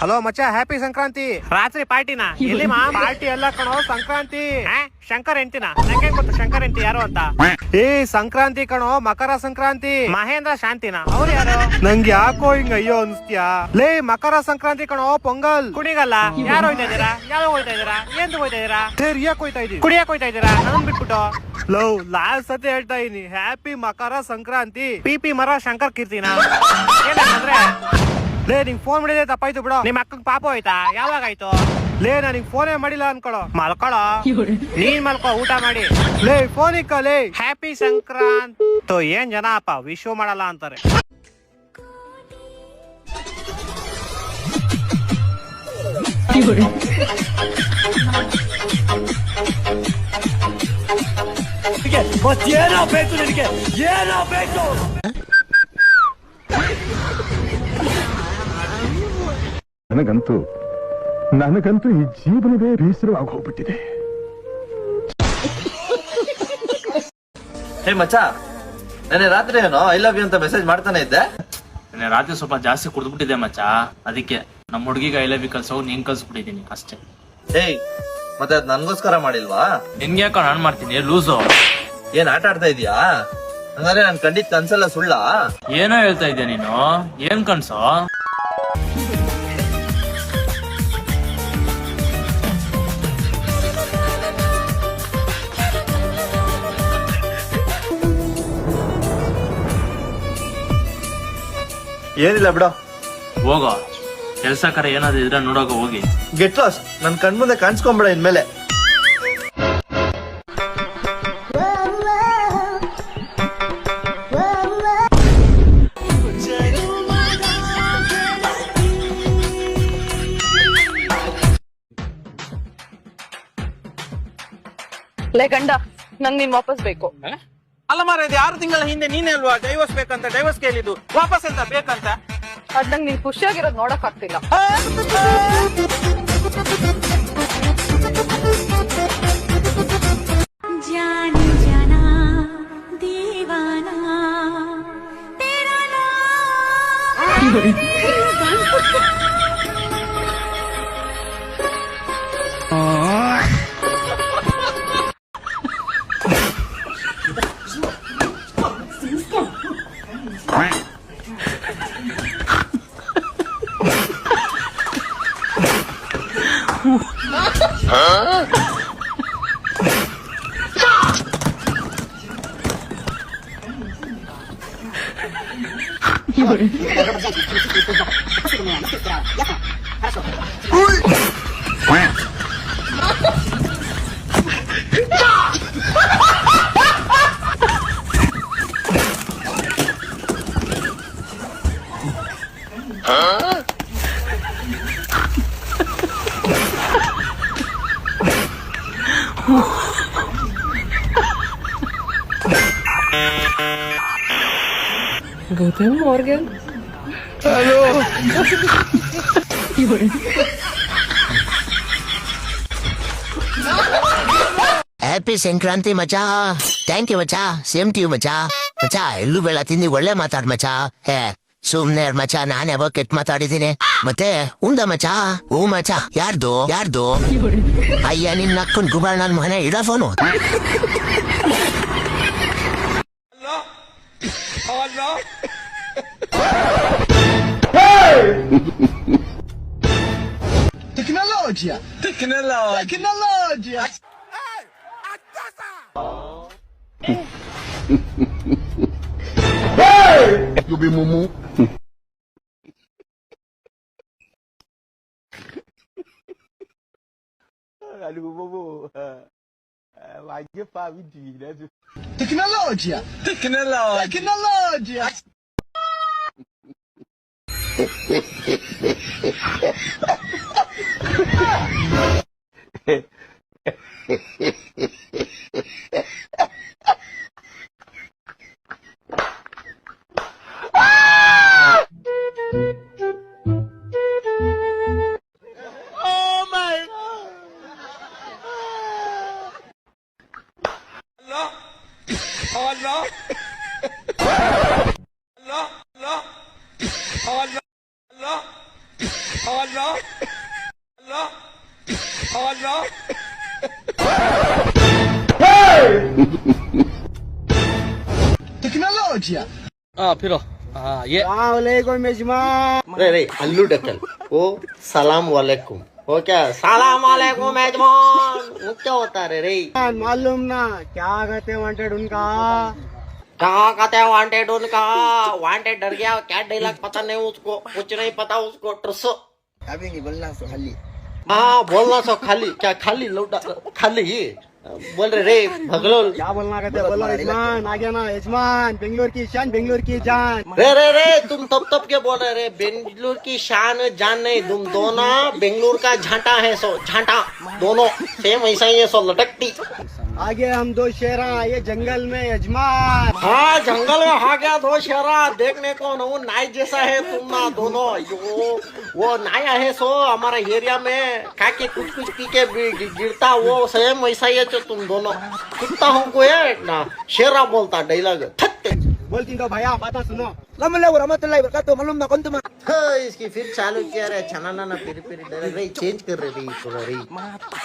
Hello ಮಚ್ಚ, happy Sankranti. ರಾತ್ರಿ ಪಾರ್ಟಿನ ಎಲ್ಲಿ ಪಾರ್ಟಿ ಎಲ್ಲ ಕಣೋ, ಸಂಕ್ರಾಂತಿ. ಶಂಕರ್ ಹೆಂಡ್ತಿನ ನಂಗೆ ಗೊತ್ತು ಶಂಕರ್ ಹೆಂಡ್ತಿ ಯಾರು ಅಂತ. ಏ ಸಂಕ್ರಾಂತಿ ಕಣೋ, ಮಕರ ಸಂಕ್ರಾಂತಿ. ಮಹೇಂದ್ರ ಶಾಂತಿನ ಅವ್ರು ಯಾರು? ನಂಗೆ ಯಾಕೋ ಹಿಂಗ ಅಯ್ಯೋ ಅನ್ಸ್ತೀಯಾ? ಲೇ ಮಕರ ಸಂಕ್ರಾಂತಿ ಕಣೋ, ಪೊಂಗಲ್ ಕುಣಿಗಲ್ಲ. ಯಾರು ಹೋಯ್ತಾ ಇದೀರಾ? ಯಾವಾಗ ಹೋಯ್ತಾ ಇದೀರಾ? ಏನ್ ಹೋಯ್ತಾ ಇದೀರಾ? ರಿಯಾಕ್ ಹೋಯ್ತಾ ಇದೀವಿ, ಕುಡಿಯಾಕ್ ಹೋಯ್ತಾ ಇದೀರಾ? ನನ್ ಬಿಟ್ಬಿಟ್ಟು ಲವ್ ಲಾಸ್ಟ್ ಸತಿ ಹೇಳ್ತಾ ಇದೀನಿ, ಹ್ಯಾಪಿ ಮಕರ ಸಂಕ್ರಾಂತಿ. ಪಿ ಮರ ಶಂಕರ್ ಕೀರ್ತಿನ ಏನಂದ್ರೆ ಲೇ ನಿಂಗ್ ಫೋನ್ ಮಾಡಿದ್ರೆ ತಪ್ಪಾಯ್ತು ಬಿಡು. ನಿಮ್ ಅಕ್ಕಂಗ್ ಪಾಪ ಹೋಯ್ತಾ? ಯಾವಾಗ ಆಯ್ತು? ಲೇ ನನಗ್ ಫೋನೇ ಮಾಡಿಲ್ಲ ಅನ್ಕೊಳೋ. ಮಲ್ಕೊಳೋ, ನೀನ್ ಮಲ್ಕೋ, ಊಟ ಮಾಡಿ. ಲೇ ಫೋನ್ ಇಕ್ಕಲೇ. ಹ್ಯಾಪಿ ಸಂಕ್ರಾಂತ್ ಏನ್ ಜನ ಅಪ್ಪ ವಿಶ್ ಮಾಡಲ್ಲ ಅಂತಾರೆ. ಏನೋ ಬೇಕು ನಿನಗೆ, ಏನೋ ಬೇಕು. ನನಗಂತೂ ಈ ಜೀವನವೇ ಬೇಸರವಾಗಿ ಹೋಗ್ಬಿಟ್ಟಿದೆ. ಹೇ ಮಚ್ಚ, ನೆನ್ನೆ ರಾತ್ರಿ ಏನೋ ಐ ಲವ್ ಯು ಅಂತ ಮೆಸೇಜ್ ಮಾಡ್ತಾನೆ ಇದ್ದೆ. ನೆನ್ನೆ ರಾತ್ರಿ ಸ್ವಲ್ಪ ಜಾಸ್ತಿ ಕುಡ್ದ್ಬಿಟ್ಟಿದೆ ಮಚ್ಚ, ಅದಕ್ಕೆ ನಮ್ಮ ಹುಡುಗಿಗೆ ಐ ಲವ್ ಯು ಕಲ್ಸೋ ನೀನ್ ಕಲ್ಸ್ಬಿಟ್ಟಿದೀನಿ ಅಷ್ಟೇ. ಏಯ್ ಮತ್ತೆ ಅದ್ ನನ್ಗೋಸ್ಕರ ಮಾಡಿಲ್ವಾ? ನಿನ್ಗೆ ಯಾಕೋ ನಾನ್ ಮಾಡ್ತೀನಿ ಲೂಸು. ಏನ್ ಆಟ ಆಡ್ತಾ ಇದೀಯಾ? ಹಂಗಾದ್ರೆ ನನ್ ಕಂಡಿದ್ ಕನ್ಸಲ್ಲ ಸುಳ್ಳ? ಏನೋ ಹೇಳ್ತಾ ಇದ್ಯಾ ನೀನು? ಏನ್ ಕನ್ಸೋ? ಏನಿಲ್ಲ ಬಿಡೋ, ಹೋಗೋ ಕೆಲ್ಸ ಕರ ಏನಾದ್ರು ಇದ್ರೆ ನೋಡೋಕ ಹೋಗಿ. ಗೆಟ್ ಲಾಸ್, ನನ್ ಕಣ್ಮುಂದೆ ಕಾಣಿಸ್ಕೊಂಬಿಡ ಇನ್ಮೇಲೆ. ಲೇ ಗಂಡ, ನಂಗ್ ನೀನ್ ವಾಪಸ್ ಬೇಕು. ಅಲ್ಲ ಮಾರ, ಇದು 6 ತಿಂಗಳ ಹಿಂದೆ ನೀನೇ ಅಲ್ವಾ ಡೈವರ್ಸ್ ಬೇಕಂತ ಡೈವರ್ಸ್ ಕೇಳಿದ್ದು, ವಾಪಸ್ ಅಂತ ಬೇಕಂತ. ಅದ್ ನಂಗ್ ನೀನ್ ಖುಷಿಯಾಗಿರೋದ್ ನೋಡಕ್ ಆಗ್ತಿಲ್ಲ. ಜಾನಿ ಜಾನ ದೀವಾನಾ ತೇರಾ Guten Morgen. Hello. Happy Sankranti ಮಚಾ. ಥ್ಯಾಂಕ್ ಯು ಮಚಾ. ಸೇಮ್ ಟು ಯು ಮಚಾ. ಮಚಾ ಎಲ್ಲೂ ಬೇಡ ತಿಂದಿ ಒಳ್ಳೆ ಮಾತಾಡ್ ಮಚಾ. ಹೇ ಸುಮ್ನೆ ಮಚಾ, ನಾನ್ ಯಾವಾಗ ಕೆಟ್ಟ ಮಾತಾಡಿದ್ದೀನಿ? ಮತ್ತೆ ಉಂಡ ಮಚಾ? ಹೂ ಮಚಾ. ಯಾರ್ದು? ಅಯ್ಯ ನಿನ್ನ ಅಕ್ಕನ್ ಗುಬಾಳ್ ನನ್ ಮನೆ ಇಡ phone. Tecnologia. You be mumu. Tecnologia. रे अल्लू डकल ओ सलाम वालेकुम वो क्या सलाम वालेकुम मेजबान वो क्या होता रे मालूम ना क्या कहते वांटेड उनका कहाँ कहते हैं वांटेड उनका वांटेड डर गया क्या डायलॉग पता नहीं उसको कुछ नहीं पता उसको ट्रसो अभी नहीं बोलना सो खाली हाँ बोलना सो खाली क्या खाली लौटा खाली बोल रे भगलोल क्या बोलना कहते बोलो यजमान आ गया ना यजमान बेंगलोर की शान बेंगलोर की जान रे तुम तब के बोल रहे रे बेंगलुरु की शान जान नहीं तुम दोनों बेंगलुरु का झांटा है सो झांटा दोनों सेम ऐसा ही है सो लटकती आगे हम दो शेरा ये जंगल में यजमान हाँ जंगल में आ गया दो शेरा देखने को वो नाई जैसा है तुम ना दोनों वो नाया है सो हमारा एरिया में खा के कुछ पी के गिरता वो सेम वैसा ही है जो तुम दोनों कुत्ता हमको है ना शेरा बोलता डायलॉग बोलती तो भैया बात सुनो इसकी फिर चालू किया रे छना ना फिर रे चेंज कर रहे रे थोड़ा रे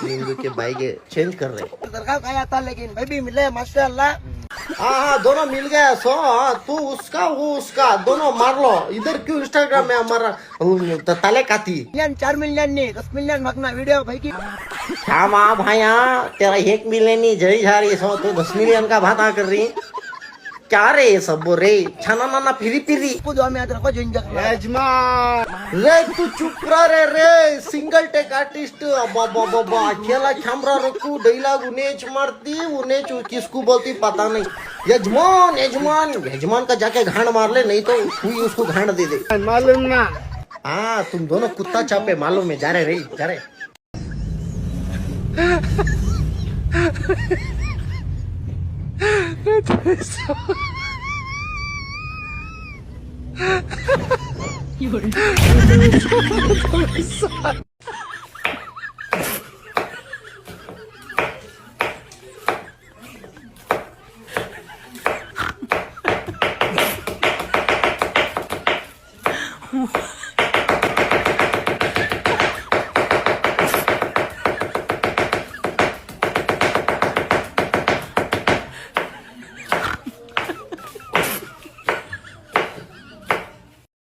नींबू के बाइक चेंज कर रहे लेकिन भाई भी मिले माशाल्लाह हाँ दोनों मिल गया सो तू उसका वो उसका दोनों मार लो इधर क्यों इंस्टाग्राम में हमारा ताले काती 4 मिलियन नहीं 10 मिलियन भागना वीडियो भाई की हाँ माँ भाया तेरा 1 मिलियन नहीं जरी जा रही सो तू 10 मिलियन का बात कर रही क्या रे सब रे छाना नाना फिरी यजमान रे तू चुप रे सिंगल टेक आर्टिस्ट अकेला कैमरा रखू डायलॉग उन्हें मारती उन्हें किसको बोलती पता नहीं यजमान का जाके घाण मार ले नहीं तो तू ही उसको घाण दे दे मालूम ना हाँ तुम दोनों कुत्ता चापे मालूम है जा रहे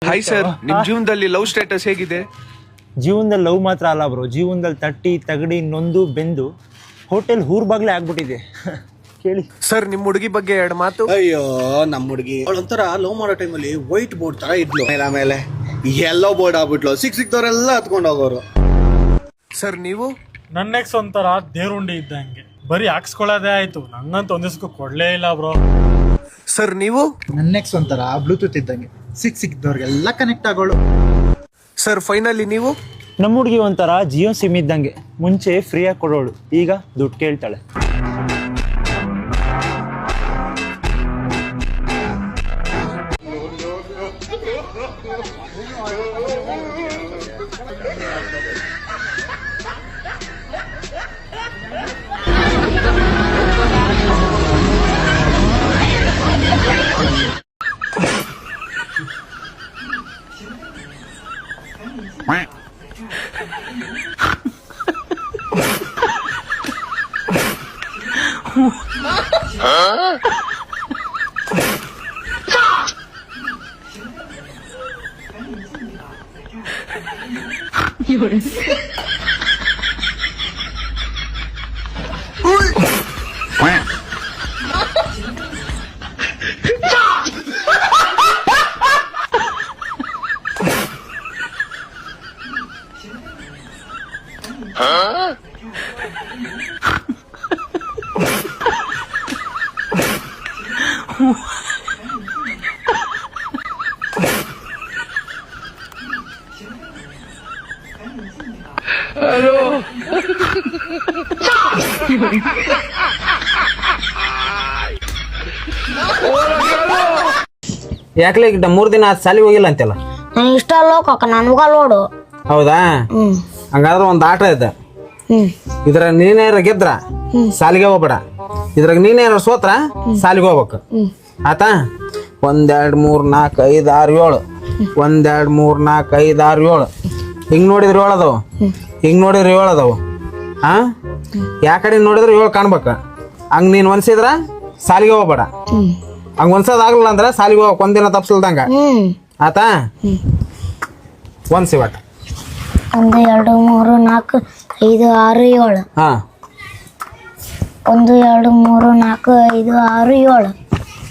ಹಾಯ್ ಸರ್ ನಿಮ್ ಜೀವನದಲ್ಲಿ ಲವ್ ಸ್ಟೇಟಸ್ ಹೇಗಿದೆ? ಜೀವನದಲ್ಲಿ ಲವ್ ಮಾತ್ರ ಅಲ್ಲ ಬ್ರೋ, ಜೀವನದಲ್ಲಿ ತಟ್ಟಿ ತಗಡಿ ನೊಂದು ಬೆಂದು ಹೋಟೆಲ್ ಹೂರ್ ಬಾಗ್ಲೇ ಆಗ್ಬಿಟ್ಟಿದೆ. ಕೇಳಿ ಸರ್ ನಿಮ್ ಹುಡುಗಿ ಬಗ್ಗೆ 2 ಮಾತು. ಅಯ್ಯೋ ನಮ್ಮ ಹುಡುಗಿ ಅವಳೊಂಥರ ಲವ್ ಮಾಡೋ ಟೈಮಲ್ಲಿ ವೈಟ್ ಬೋರ್ಡ್ ತರ ಇದ್ಲು, ಆಮೇಲೆ ಎಲ್ಲೋ ಬೋರ್ಡ್ ಆಗ್ಬಿಟ್ಲು, ಸಿಕ್ದವರೆಲ್ಲ ಹತ್ಕೊಂಡು ಹೋಗೋರು. ಸರ್ ನೀವು? ನನ್ನ ಎಕ್ಸ್ ಒಂಥರ ದೇರುಂಡಿ ಇದ್ದಂಗೆ, ಬರೀ ಹಾಕ್ಸ್ಕೊಳ್ಳೋದೇ ಆಯ್ತು, ನಂಗಂತ ಒಂದಿಸ್ಕೊ ಕೊಡ್ಲೇ ಇಲ್ಲ ಬ್ರೋ. ಸರ್ ನೀವು? ನನ್ನ ನೆಕ್ಸ್ಟ್ ಒಂಥರ ಬ್ಲೂಟೂತ್ ಇದ್ದಂಗೆ, ಸಿಕ್ದವ್ರಿಗೆಲ್ಲ ಕನೆಕ್ಟ್ ಆಗೋಳು. ಸರ್ ಫೈನಲಿ ನೀವು? ನಮ್ಮ ಹುಡುಗಿ ಒಂಥರ ಜಿಯೋ ಸಿಮ್ ಇದ್ದಂಗೆ, ಮುಂಚೆ ಫ್ರೀಯಾಗಿ ಕೊಡೋಳು, ಈಗ ದುಡ್ಡು ಕೇಳ್ತಾಳೆ. ಯಾಕ್ಲೆ ಗಿಟ್ಟ 3 ದಿನ ಸಾಲಿಗೆ ಹೋಗಿಲ್ಲ ಅಂತೆಲ್ಲ? ನನಗೆ ಇಷ್ಟ ಅಲ್ಲ ಕಾಕ, ನಾನು ಹೋಗಲ್ಲ. ಹೌದಾ? ಹಂಗಾದ್ರೆ ಒಂದು ಆಟ ಇದೆ, ಇದ್ರಾಗ ನೀನೇರ ಗೆದ್ರ ಸಾಲಿಗೆ ಹೋಗ್ಬೇಡ, ಇದ್ರಾಗ ನೀನೇರ ಸೋತ್ರ ಸಾಲಿಗೆ ಹೋಗ್ಬೇಕು. ಆತಾ? 1 2 3 4 5 6 7 1 2 3 4 5 6 7 ಹಿಂಗ್ ನೋಡಿದ್ರೆ 7 ಅದಾವು, ಹಿಂಗ್ ನೋಡಿದ್ರೆ 7 ಅದಾವು. ಹಾ ಯಾ ಕಡೆ ನೋಡಿದ್ರೆ 7 ಕಾಣ್ಬೇಕ. ಹಂಗ್ ನೀನ್ ಒನ್ಸಿದ್ರ ಸಾಲಿಗೆ ಹೋಗ್ಬೇಡ. ಹಂಗ ಒನ್ಸೋದಾಗ್ಲಿಲ್ಲ ಅಂದ್ರೆ ಸಾಲಿಗೆ ಹೋಗಕ್ ಒಂದಿನ ತಪ್ಸಲ್ದಂಗ ಆತಾ. ಒನ್ಸಿ ಒಟ್ಟು 1 2 3 4 5 6 7. ಹಾ 1 2 3 4 5 6 7.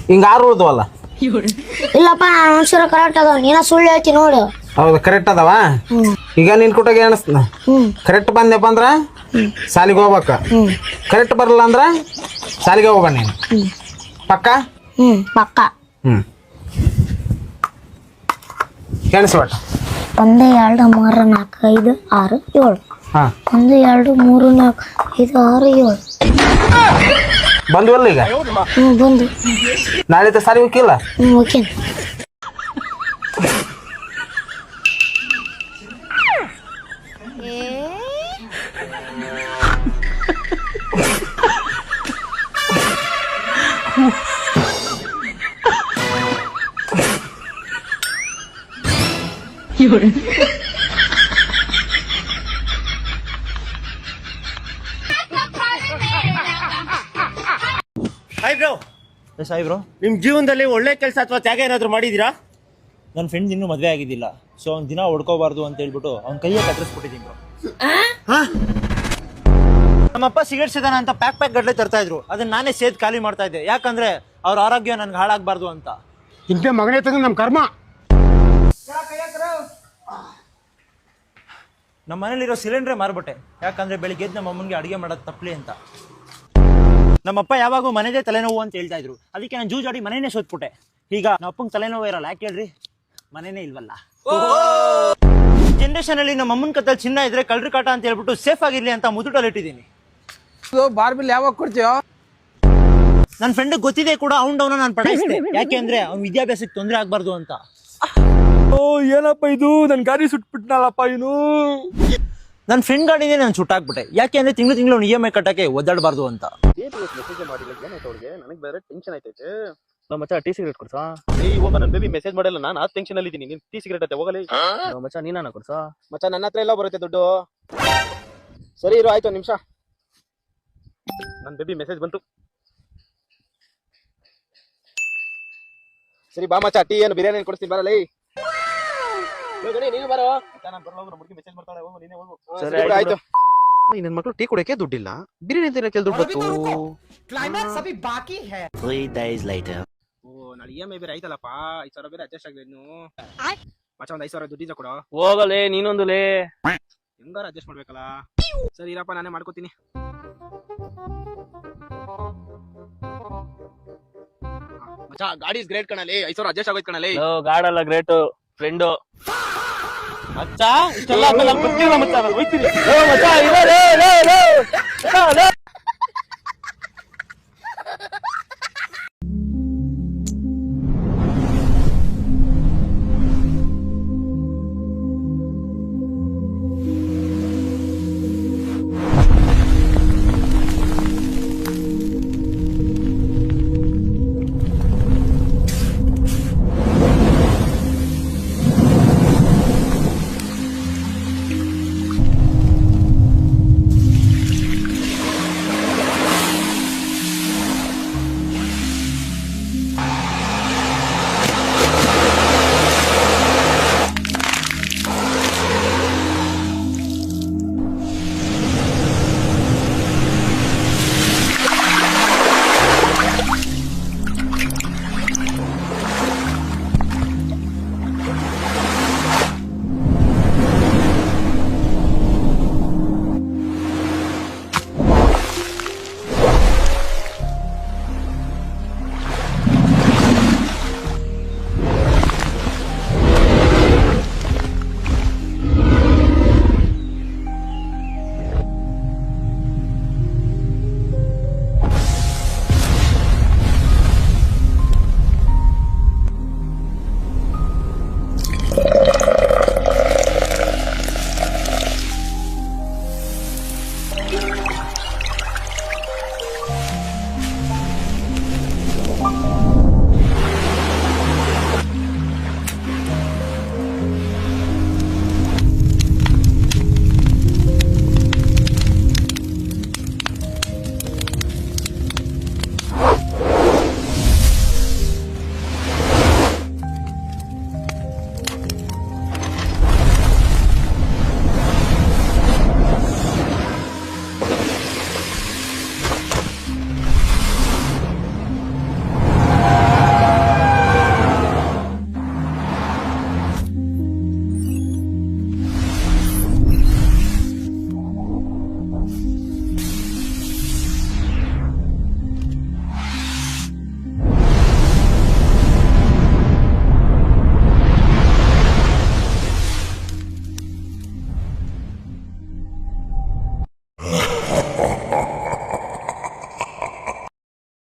ಹಿಂಗ 6 ಉಳ್ದವಲ್ಲ. ಇಲ್ಲಪ್ಪ ನಾನು ಅನ್ಸರ ಕರೆಕ್ಟ್ ಅದಾವ, ನೀನ ಸುಳ್ಳು ಹೇಳ್ತಿ ನೋಡು. ಹೌದು ಕರೆಕ್ಟ್ ಅದಾವ. ಈಗ ನಿನ್ ಕುಟಾಗ ಅನಿಸ್ತ ಕರೆಕ್ಟ್ ಬಂದೆಪ್ಪ ಅಂದ್ರ ಸಾಲಿಗೆ ಹೋಗ್ಬೇಕ. ಕರೆಕ್ಟ್ ಬರಲ್ಲ ಅಂದ್ರ ಸಾಲಿಗೆ ಹೋಗ್ಬೇಡ ನೀನು. ಪಕ್ಕ ಪಕ್ಕ. ಕೇಳಿಸ್ಬೇಡ. 1 2 3 4 5 6 7. ಹಾ 1 2 3 4 5 6 7. ಬಂದ್ವಲ್ಲ ಈಗ. ಬಂದು ನಾಳೆ ಸಾಲಿಗೆ ಹೋಗಿಲ್ಲ. Okay. Hi bro. Sai bro, ನಿಮ್ ಜೀವನದಲ್ಲಿ ಒಳ್ಳೆ ಕೆಲಸ ಅಥವಾ ತ್ಯಾಗ ಏನಾದ್ರು ಮಾಡಿದೀರಾ? ನನ್ನ ಫ್ರೆಂಡ್ ಇನ್ನೂ ಮದುವೆ ಆಗಿದ್ದಿಲ್ಲ, ಸೊ ಅವ್ನ ದಿನ ಹೊಡ್ಕೋಬಾರ್ದು ಅಂತ ಹೇಳ್ಬಿಟ್ಟು ಅವ್ನ ಕೈಯೇ ಕತ್ತರಿಸ್ಬಿಟ್ಟಿದ್ದೀನಿ ಬ್ರೋ. ನಮ್ಮಪ್ಪ ಸಿಗರೇಟ್ ಸೇದಾನ ಅಂತ ಪ್ಯಾಕ್ ಗಡ್ಲೆ ತರ್ತಾ ಇದ್ರು, ಅದನ್ನ ನಾನೇ ಸೇದ್ ಖಾಲಿ ಮಾಡ್ತಾ ಇದ್ದೆ. ಯಾಕಂದ್ರೆ ಅವ್ರ ಆರೋಗ್ಯ ನನ್ಗೆ ಹಾಳಾಗಬಾರ್ದು ಅಂತ. ಇಂತೆ ಮಗನೇ ತಂದು ನಮ್ಮ ಕರ್ಮ. ನಮ್ಮ ಮನೇಲಿರೋ ಸಿಲಿಂಡ್ರೇ ಮಾರ್ಬಿಟ್ಟೆ, ಯಾಕಂದ್ರೆ ಬೆಳಿಗ್ಗೆ ಎದ್ದು ನಮ್ಮ ಅಮ್ಮನಿಗೆ ಅಡುಗೆ ಮಾಡೋದು ತಪ್ಪಲಿ ಅಂತ. ನಮ್ಮಪ್ಪ ಯಾವಾಗೂ ಮನೆದೇ ತಲೆನೋವು ಅಂತ ಹೇಳ್ತಾ ಇದ್ರು, ಅದಕ್ಕೆ ನಾನು ಜೂಜಾಡಿ ಮನೆಯೇ ಸೋತ್ಬಿಟ್ಟೆ. ಈಗ ನಮ್ಮ ಅಪ್ಪಂಗೆ ತಲೆನೋವು ಇರಲ್ಲ, ಯಾಕೆ ಹೇಳ್ರಿ, ಮನೆನೇ ಇಲ್ವಲ್ಲ. ಜನರೇಷನ್ ಅಲ್ಲಿ ನಮ್ಮ ಅಮ್ಮನ ಕತ್ತಲ್ಲಿ ಚಿನ್ನ ಇದ್ರೆ ಕಳ್ರಿ ಕಾಟ ಅಂತ ಹೇಳ್ಬಿಟ್ಟು ಸೇಫ್ ಆಗಿರ್ಲಿ ಅಂತ ಮುದುಟಲ್ಲಿ ಇಟ್ಟಿದ್ದೀನಿ. ಬಾರ್ಬಿಲ್ ಯಾವಾಗ ಕೊಡ್ತೀಯೋ? ನನ್ನ ಫ್ರೆಂಡ್ ಗೊತ್ತಿದೆ ಕೂಡ ಅವನ ನಾನು ಪಟಾಯಿಸಿದೆ, ಯಾಕೆ ಅಂದ್ರೆ ಅವ್ನ ವಿದ್ಯಾಭ್ಯಾಸಕ್ಕೆ ತೊಂದರೆ ಆಗ್ಬಾರ್ದು ಅಂತ. ಏನಪ್ಪ ಇದು, ನನ್ ಗಾಡಿ ಸುಟ್ಬಿಟ್ನಲ್ಲಪ್ಪ ಇವನು. ನನ್ನ ಫ್ರೆಂಡ್ ಗಾಡಿನೇ ನಾನು ಸುಟ್ಟಾಕ್ಬಿಟ್ಟೆ, ಯಾಕೆ ಅಂದ್ರೆ ತಿಂಗಳು ಅವ್ನು EMI ಕಟ್ಟಕ್ಕೆ ಒದ್ದಾಡಬಾರ್ದು ಅಂತ. ನನಗೆ ಬೇರೆ ಟೆನ್ಷನ್ ಆಯ್ತೈತೆ. ಮಚ್ಚ ಟೀ ಸಿಗರೇಟ್ ಕೊಡ್ಸಾ? ಹೋಗ, ನನ್ನ ಬೇಬಿ ಮೆಸೇಜ್ ಮಾಡಲ್ಲ, ನಾನು ಆ ಟೆನ್ಷನ್ ಅಲ್ಲಿ ಇದ್ದೀನಿ. ನೀನ್ ಟೀ ಸಿಗರೇಟ್ ಐತೆ ಹೋಗಲಿ. ಮಚ್ಚ ನೀನ ಕೊಡ್ಸಾ? ಮಚ್ಚ ನನ್ನ ಹತ್ರ ಎಲ್ಲ ಬರುತ್ತೆ ದುಡ್ಡು. ಸರಿ ಇರು, ಆಯ್ತು ನಿಮಿಷ. ನನ್ನ ಬೇಬಿ ಮೆಸೇಜ್ ಬಂತು. ಸರಿ ಬಾ ಮಚ್ಚ, ಟೀ ಏನು ಬಿರಿಯಾನಿ ಕೊಡ್ತೀನಿ ಬರಲ್ಲ. ನೀನು ಬರೋ, ನಾನು ಬರಲ್ಲ, ಹುಡುಗಿ ಮೆಸೇಜ್ ಮಾಡ್ತಾಳೆ, ಹೋಗು ನೀನೇ ಹೋಗು. ಸರಿ ಆಯ್ತು. ನನ್ನ ಮಕ್ಕಳು ಟೀ ಕುಡಿಯಕ್ಕೆ ದುಡ್ಡಿಲ್ಲ, ಬಿರಿಯಾನಿ ಅಂತ ದುಡ್ಡು ಬಂತು. ಕ್ಲೈಮ್ಯಾಕ್ಸ್ ಅಭಿ ಬಾಕಿ ಹೈ. 3 days later. ಓ ನಾಳೆ EMI ಬೇರೆ ಆಯ್ತಲ್ಲಪ್ಪ, 5,000 ಬೇರೆ ಅಡ್ಜಸ್ಟ್ ಆಗಿದೆ ಇನ್ನು. ಮಚ್ಚ ಒಂದು 5,000 ದುಡ್ಡಿದ ಕೊಡು. ಹೋಗಲೇ ನೀನೊಂದು ಲೇ, ಹೆಂಗಾರ ಅಡ್ಜಸ್ಟ್ ಮಾಡ್ಬೇಕಲ್ಲ. ಸರಿ ಇರಪ್ಪ, ನಾನೇ ಮಾಡ್ಕೋತೀನಿ. ಮಚ್ಚ ಗಾಡಿ ಗ್ರೇಟ್ ಕಣಲಿ, 5,000 ಅಡ್ಜಸ್ಟ್ ಆಗೋಯ್ತು ಕಣಲಿ. ಗಾಡಲ್ಲ ಗ್ರೇಟ್ ಫ್ರೆಂಡು. ಮಚ್ಚ ಇಷ್ಟೆಲ್ಲ ಆದ್ಮೇಲೆ ನಾನು ಬರ್ತೀನಲ್ಲ ಮಚ್ಚ, ನಾನು ಹೋಗ್ತೀನಿ. ಮಚ್ಚ ಇಲ್ಲ.